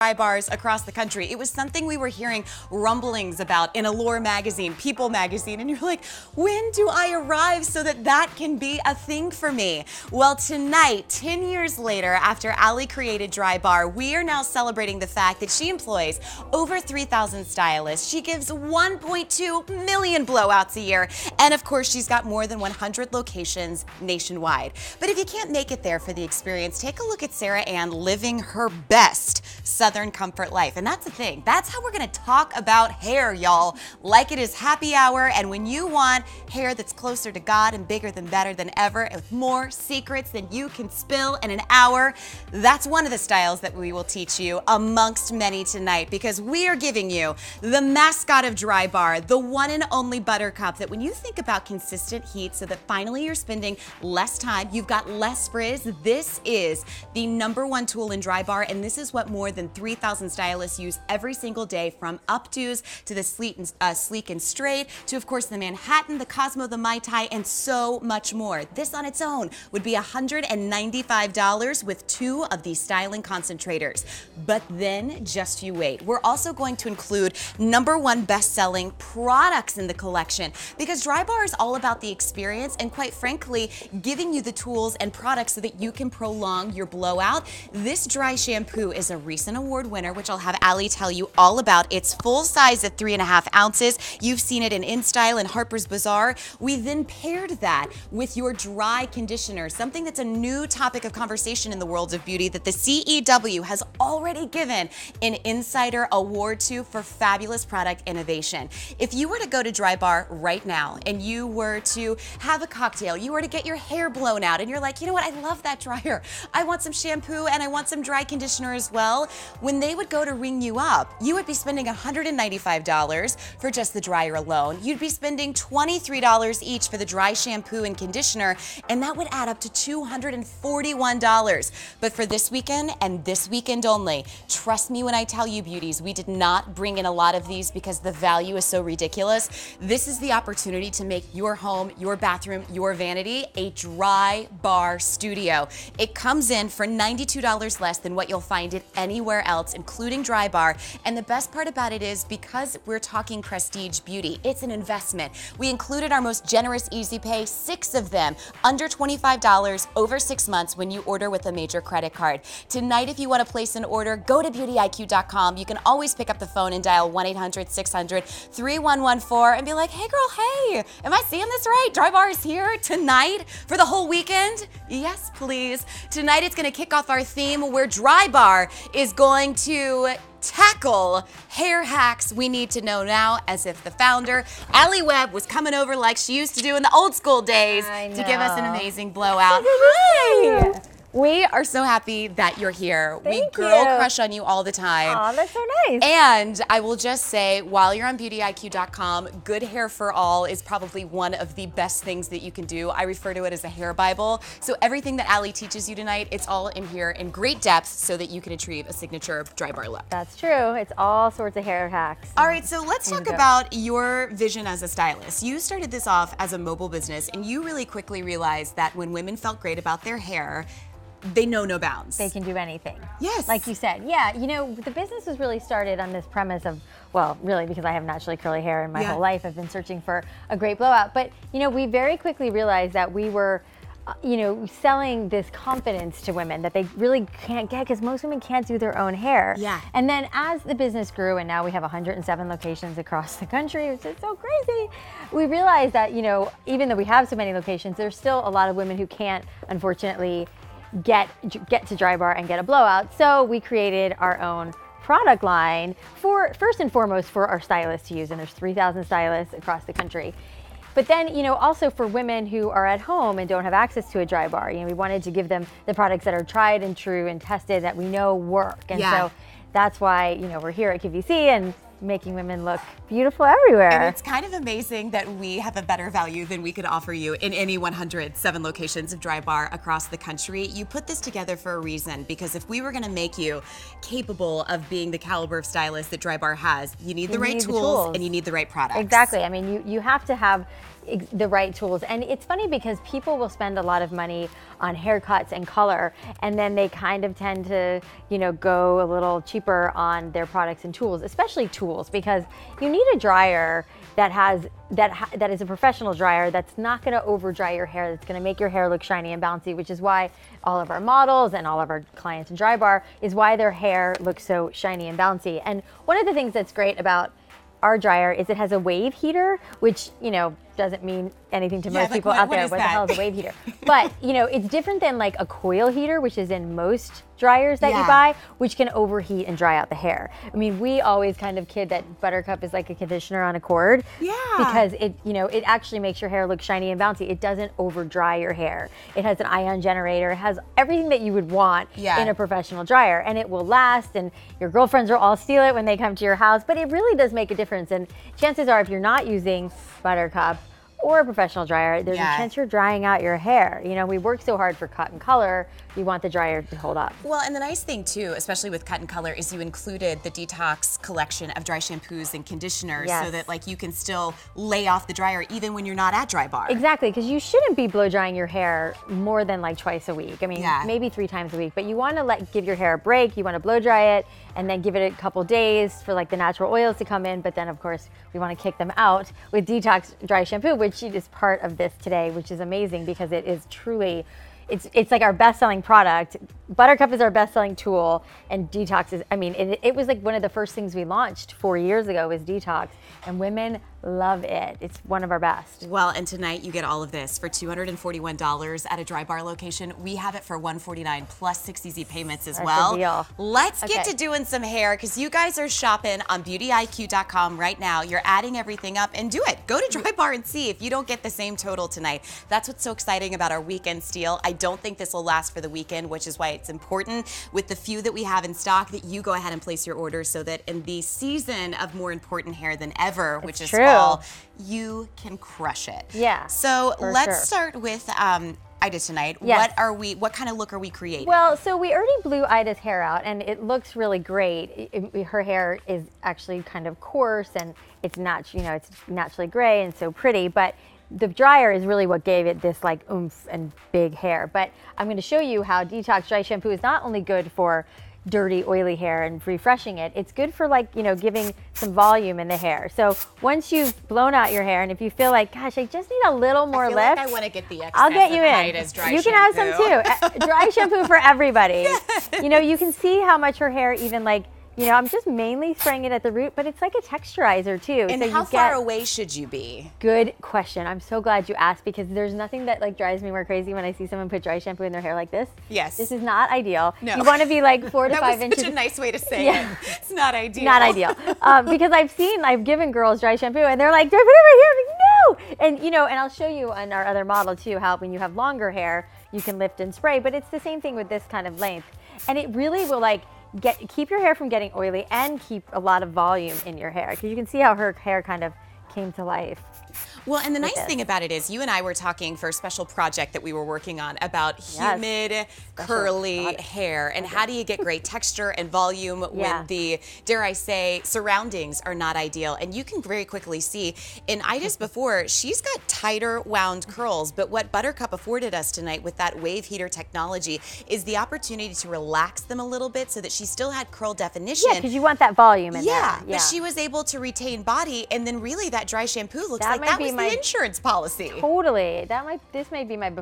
dry bars across the country. It was something we were hearing rumblings about in Allure magazine, People magazine, and you're like, when do I arrive so that that can be a thing for me? Well, tonight, 10 years later, after Allie created Drybar, we are now celebrating the fact that she employs over 3,000 stylists. She gives 1.2 million blowouts a year, and of course, she's got more than 100 locations nationwide. But if you can't make it there for the experience, take a look at Sarah Ann living her best Southern comfort life. And that's the thing. That's how we're gonna talk about hair, y'all. Like it is happy hour, and when you want hair that's closer to God and bigger than better than ever, with more secrets than you can spill in an hour, that's one of the styles that we will teach you amongst many tonight, because we are giving you the mascot of Drybar, the one and only Buttercup, that when you think about consistent heat so that finally you're spending less time, you've got less frizz, this is the #1 tool in Drybar, and this is what more than 3,000 stylists use every single day, from updos to the sleek and straight, to of course the Manhattan, the Cosmo, the Mai Tai, and so much more. This on its own would be $195 with 2 of these styling concentrators. But then just you wait. We're also going to include #1 best-selling products in the collection, because Drybar is all about the experience and, quite frankly, giving you the tools and products so that you can prolong your blowout. This dry shampoo is a recent award winner, which I'll have Allie tell you all about. It's full size at 3.5 ounces. You've seen it in InStyle and Harper's Bazaar. We then paired that with your dry conditioner, something that's a new topic of conversation in the world of beauty that the CEW has already given an Insider Award to for fabulous product innovation. If you were to go to Drybar right now and you were to have a cocktail, you were to get your hair blown out, and you're like, you know what, I love that dryer. I want some shampoo and I want some dry conditioner as well. When they would go to ring you up, you would be spending $195 for just the dryer alone. You'd be spending $23 each for the dry shampoo and conditioner, and that would add up to $241. But for this weekend and this weekend only, trust me when I tell you, beauties, we did not bring in a lot of these because the value is so ridiculous. This is the opportunity to make your home, your bathroom, your vanity a Drybar studio. It comes in for $92 less than what you'll find it anywhere else, including Drybar. And the best part about it is, because we're talking prestige beauty, it's an investment. We included our most generous easy pay, 6 of them, under $25 over 6 months when you order with a major credit card. Tonight, if you want to place an order, go to beautyiq.com. You can always pick up the phone and dial 1-800-600-3114 and be like, hey girl, hey, am I seeing this right? Drybar is here tonight for the whole weekend? Yes, please. Tonight it's going to kick off our theme where Drybar is going to tackle hair hacks we need to know now, as if the founder, Allie Webb, was coming over like she used to do in the old school days to give us an amazing blowout. Hi! We are so happy that you're here. We girl crush on you all the time. Oh, that's so nice. And I will just say, while you're on beautyiq.com, Good Hair for All is probably one of the best things that you can do. I refer to it as a hair Bible. So everything that Allie teaches you tonight, it's all in here in great depth so that you can achieve a signature Drybar look. That's true. It's all sorts of hair hacks. All right, so let's talk about your vision as a stylist. You started this off as a mobile business, and you really quickly realized that when women felt great about their hair, they know no bounds. They can do anything. Yes. Like you said. Yeah, you know, the business was really started on this premise of, well, really because I have naturally curly hair in my whole life. I've been searching for a great blowout. But, you know, we very quickly realized that we were, you know, selling this confidence to women that they really can't get, because most women can't do their own hair. Yeah. And then as the business grew, and now we have 107 locations across the country, which is so crazy, we realized that, you know, even though we have so many locations, there's still a lot of women who can't, unfortunately, get to Drybar and get a blowout. So we created our own product line for, first and foremost, for our stylists to use, and there's 3,000 stylists across the country. But then, you know, also for women who are at home and don't have access to a Drybar, you know, we wanted to give them the products that are tried and true and tested that we know work. And so that's why, you know, we're here at QVC and making women look beautiful everywhere. And it's kind of amazing that we have a better value than we could offer you in any 107 locations of Drybar across the country. You put this together for a reason, because if we were going to make you capable of being the caliber of stylist that Drybar has, you need the right tools and you need the right products. Exactly. I mean, you have to have the right tools. And it's funny because people will spend a lot of money on haircuts and color, and then they kind of tend to, you know, go a little cheaper on their products and tools, especially tools, because you need a dryer that is a professional dryer that's not going to over dry your hair, that's going to make your hair look shiny and bouncy, which is why all of our models and all of our clients in Drybar is why their hair looks so shiny and bouncy. And one of the things that's great about our dryer is it has a wave heater, which, you know, doesn't mean anything to most people out there. What the hell is a wave heater? But, you know, it's different than like a coil heater, which is in most dryers that you buy, which can overheat and dry out the hair. I mean, we always kind of kid that Buttercup is like a conditioner on a cord. Yeah. Because it, you know, it actually makes your hair look shiny and bouncy. It doesn't over dry your hair. It has an ion generator. It has everything that you would want in a professional dryer, and it will last, and your girlfriends will all steal it when they come to your house, but it really does make a difference. And chances are, if you're not using Buttercup or a professional dryer, there's a chance you're drying out your hair. You know, we work so hard for cut and color, you want the dryer to hold up. Well, and the nice thing too, especially with cut and color, is you included the Detox collection of dry shampoos and conditioners so that like you can still lay off the dryer even when you're not at Drybar. Exactly, because you shouldn't be blow drying your hair more than like twice a week. I mean, maybe 3 times a week, but you want to give your hair a break, you want to blow dry it, and then give it a couple days for like the natural oils to come in, but then of course we want to kick them out with Detox dry shampoo, which is part of this today, which is amazing because it is truly, it's like our best-selling product. Buttercup is our best-selling tool, and Detox is, I mean, it was like one of the first things we launched 4 years ago was Detox, and women love it. It's one of our best. Well, and tonight you get all of this for $241 at a Drybar location. We have it for $149 plus 6 easy payments as well. That's a deal. Let's get to doing some hair, because you guys are shopping on beautyiq.com right now. You're adding everything up, and do it. Go to Drybar and see if you don't get the same total tonight. That's what's so exciting about our weekend steal. I don't think this will last for the weekend, which is why it's important with the few that we have in stock that you go ahead and place your orders so that in the season of more important hair than ever, which is fall, you can crush it. Yeah. So let's start with Ida tonight. Yes. What kind of look are we creating? Well, so we already blew Ida's hair out, and it looks really great. Her hair is actually kind of coarse, and it's not, you know, it's naturally gray and so pretty, but the dryer is really what gave it this like oomph and big hair. But I'm going to show you how Detox dry shampoo is not only good for dirty, oily hair and refreshing it, it's good for, like, you know, giving some volume in the hair. So once you've blown out your hair, and if you feel like, gosh, I just need a little more lift, like I want to get the excess. I'll get you in. You can have some too. Dry shampoo for everybody. You know, you can see how much her hair even like, you know, I'm just mainly spraying it at the root, but it's like a texturizer too. And so how far away should you be? Good question. I'm so glad you asked, because there's nothing that like drives me more crazy when I see someone put dry shampoo in their hair like this. Yes. This is not ideal. No. You want to be like 4 to 5 inches. That's such a nice way to say it. It's not ideal. Not ideal. Because I've given girls dry shampoo and they're like, do I put it in my hair? I'm like, no. And you know, and I'll show you on our other model too, how when you have longer hair, you can lift and spray, but it's the same thing with this kind of length. And it really will like keep your hair from getting oily and keep a lot of volume in your hair, because you can see how her hair kind of came to life. Well, and the nice thing about it is you and I were talking for a special project that we were working on about humid, curly hair, and how do you get great texture and volume when the, dare I say, surroundings are not ideal. And you can very quickly see in Ida's before, she's got tighter wound curls, but what Buttercup afforded us tonight with that wave heater technology is the opportunity to relax them a little bit so that she still had curl definition. Yeah, because you want that volume in there. Yeah, but she was able to retain body, and then really that dry shampoo looks like that was the insurance policy. Totally. This may be my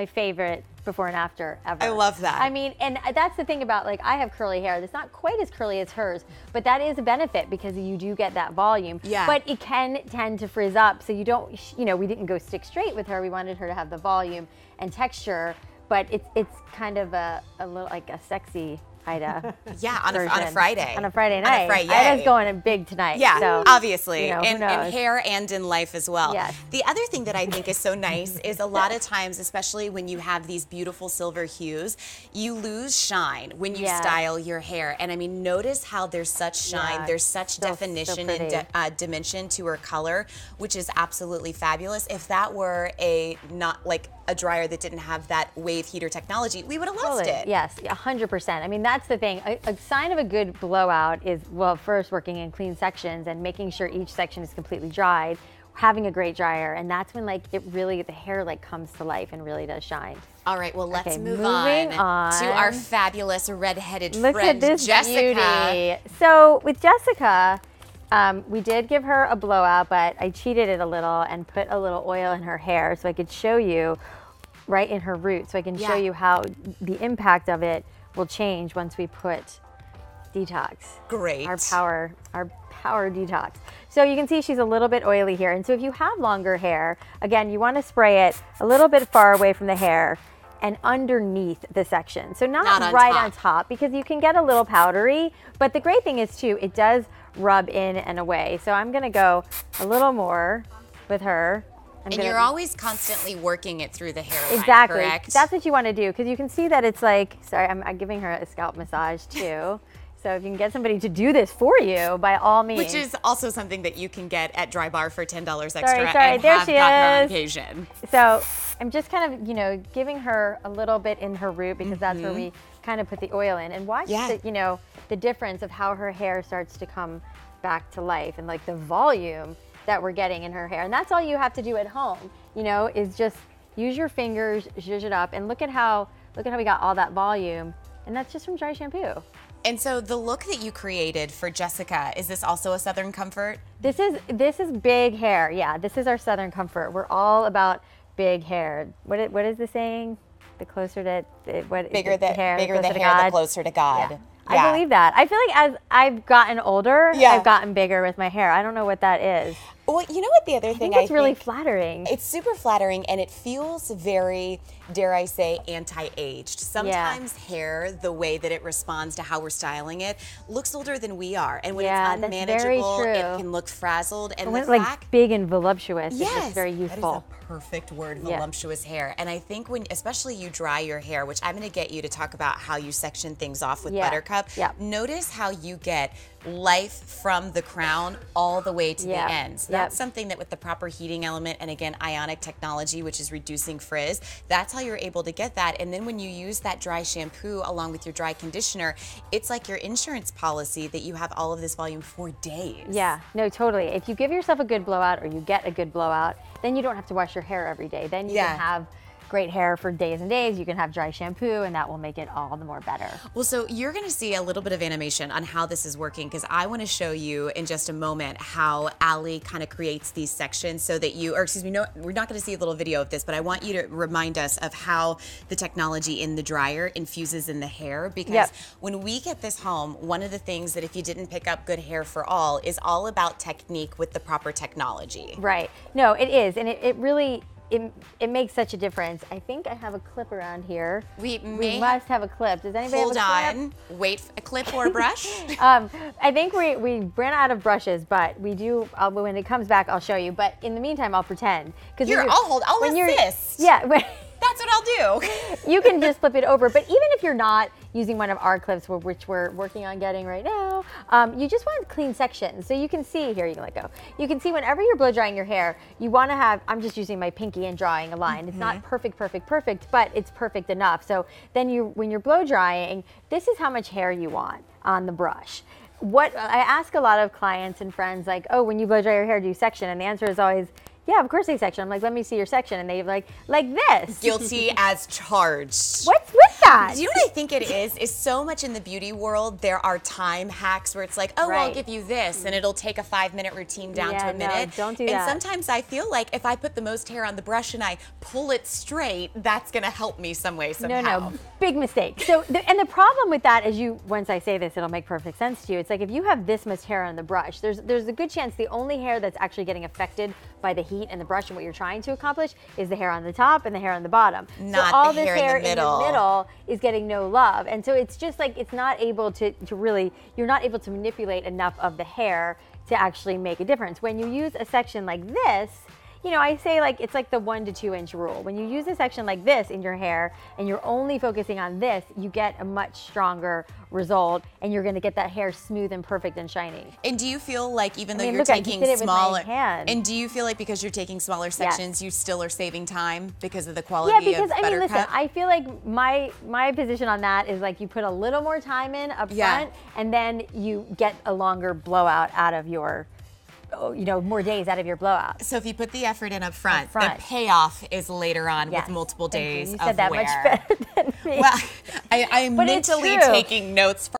favorite before and after ever. I love that. I mean, and that's the thing about, like, I have curly hair that's not quite as curly as hers, but that is a benefit because you do get that volume. Yeah. But it can tend to frizz up, so you don't, you know, we didn't go stick straight with her. We wanted her to have the volume and texture, but it's kind of a little like a sexy Ida. Yeah, on a Friday. On a Friday night. On a Friday. Ida's going in big tonight. Yeah, so, obviously. You know, in hair and in life as well. Yes. The other thing that I think is so nice is a lot of times, especially when you have these beautiful silver hues, you lose shine when you style your hair. And I mean, notice how there's such shine, there's such definition and dimension to her color, which is absolutely fabulous. If that were not like a dryer that didn't have that wave heater technology, we would have lost it. Yes, 100%. I mean, that's the thing. A sign of a good blowout is, well, first working in clean sections and making sure each section is completely dried. having a great dryer, and that's when like it really, the hair like comes to life and really does shine. All right, well, let's move moving on to our fabulous redheaded friend, Jessica. Beauty. So with Jessica, we did give her a blowout, but I cheated it a little and put a little oil in her hair so I could show you right in her root, so I can show you how the impact of it will change once we put Detox. Great. Our power detox. So you can see she's a little bit oily here. And so if you have longer hair, again, you want to spray it a little bit far away from the hair and underneath the section. So not right on top, because you can get a little powdery, but the great thing is too, it does rub in and away. So I'm gonna go a little more with her. And you're always constantly working it through the hairline, exactly. correct? That's what you want to do, because you can see that it's like, sorry, I'm giving her a scalp massage too. So if you can get somebody to do this for you, by all means. Which is also something that you can get at Drybar for $10 extra and there have gotten on occasion. So I'm just kind of, you know, giving her a little bit in her root, because that's where we kind of put the oil in. And watch the, you know, the difference of how her hair starts to come back to life, and like the volume that we're getting in her hair. And that's all you have to do at home, you know, is just use your fingers, zhuzh it up, and look at how we got all that volume. And that's just from dry shampoo. And so the look that you created for Jessica, is this also a Southern Comfort? This is big hair. Yeah, this is our Southern Comfort. We're all about big hair. What is the saying? The closer to bigger the hair, the closer to God. Yeah. I believe that. I feel like as I've gotten older, I've gotten bigger with my hair. I don't know what that is. Well, you know what the other thing I think it's really flattering. It's super flattering, and it feels very, dare I say, anti-aged. Sometimes hair, the way that it responds to how we're styling it, looks older than we are. And when it's unmanageable, it can look frazzled. And when it's like big and voluptuous, it's just very youthful. That is a perfect word, voluptuous hair. And I think when, especially you dry your hair, which I'm gonna get you to talk about how you section things off with Buttercup, notice how you get life from the crown all the way to the ends. That's something that with the proper heating element and again ionic technology, which is reducing frizz, that's how you're able to get that. And then when you use that dry shampoo along with your dry conditioner, it's like your insurance policy that you have all of this volume for days. Yeah, no, totally. If you give yourself a good blowout, or you get a good blowout, then you don't have to wash your hair every day. Then you can have great hair for days and days. You can have dry shampoo, and that will make it all the more better. Well, so you're gonna see a little bit of animation on how this is working, because I wanna show you in just a moment how Allie kind of creates these sections so that you, or excuse me, no, we're not gonna see a little video of this, but I want you to remind us of how the technology in the dryer infuses in the hair, because when we get this home, one of the things that if you didn't pick up Good Hair for All is all about technique with the proper technology. Right, no, it is, and it really, it makes such a difference. I think I have a clip around here. We must have a clip. Does anybody have a clip? Hold on. Wait, a clip or a brush? I think we ran out of brushes, but we do, when it comes back, I'll show you. But in the meantime, I'll pretend. Here, I'll assist. Yeah. That's what I'll do. You can just flip it over. But even if you're not using one of our clips, which we're working on getting right now, you just want clean sections. So you can see, here, you can let go. You can see whenever you're blow drying your hair, you want to have, I'm just using my pinky and drawing a line. It's not perfect, but it's perfect enough. So then when you're blow drying, this is how much hair you want on the brush. What I ask a lot of clients and friends, like, oh, when you blow dry your hair, do you section? And the answer is always, yeah, of course they section. I'm like, let me see your section. And they're like this. Guilty as charged. What's with that? Do you know what I think it is so much in the beauty world, there are time hacks where it's like, oh, I'll give you this, and it'll take a 5-minute routine down to a minute. No, don't do that. And sometimes I feel like if I put the most hair on the brush and I pull it straight, that's gonna help me some way, somehow. No, big mistake. So, and the problem with that is once I say this, it'll make perfect sense to you. It's like if you have this much hair on the brush, there's a good chance the only hair that's actually getting affected by the heat and the brush and what you're trying to accomplish is the hair on the top and the hair on the bottom. Not so all the this hair in the middle is getting no love. And so it's just like, it's not able to really, you're not able to manipulate enough of the hair to actually make a difference. When you use a section like this, you know, I say like, it's like the 1 to 2 inch rule. When you use a section like this in your hair and you're only focusing on this, you get a much stronger result and you're gonna get that hair smooth and perfect and shiny. And do you feel like even though you're taking smaller, and do you feel like because you're taking smaller sections, you still are saving time because of the quality of Buttercup? Yeah, because I mean, listen, I feel like my position on that is like you put a little more time in up front and then you get a longer blowout out of your more days out of your blowout. So if you put the effort in up front, the payoff is later on with multiple days you of said that wear. much better than me. Well, I'm mentally taking notes.